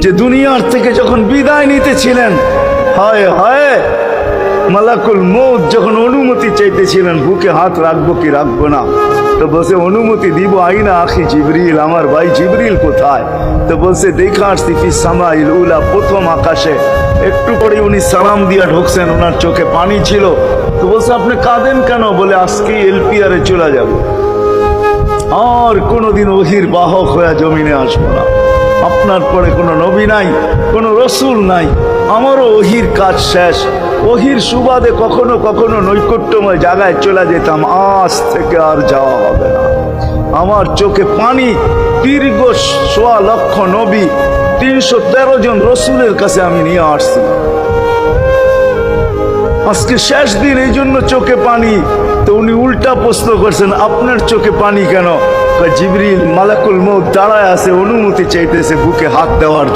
যে দুনিয়ার থেকে যখন বিদায় নিতেছিলেন, হায় হায়, মালাকুল মউত যখন অনুমতি চাইতেছিলেন বুকে হাত রাখবো কি রাখবো না, তো বলছে অনুমতি দিব, আইনা আখি জিবরিল, আমার ভাই জিবরিল কোথায়? তো বলছে দেখা আসছি ফি সামাইল উলা, প্রথম আকাশে। একটু পরে উনি সালাম দিয়া ঢুকছেন, ওনার চোখে পানি ছিল। তো বলছে আপনি কাঁদেন কেন? বলে আজকে এলপিআরে চলে যাব, আর কোনোদিন ওহির বাহক হয়ে জমিনে আসবো না। আপনার পরে কোনো নবী নাই, কোনো রসুল নাই, আমারও ওহির কাজ শেষ। ওহির সুবাদে কখনো কখনো নৈকট্যময় জায়গায় চলে যেতাম, আজ থেকে আর যাওয়া হবে না। আমার চোখে পানি। দীর্ঘ ১.৫ লক্ষ নবী, ৩১৩ জন রসুলের কাছে আমি নিয়ে আসছি। আজকে শেষ দিন, এই জন্য চোখে পানি। তো উনি উল্টা প্রশ্ন করছেন, আপনার চোখে পানি কেন? জিবরিল, মালাকুল মউত দাঁড়ায় আছে, অনুমতি চাইতেছে বুকে হাত দেওয়ার।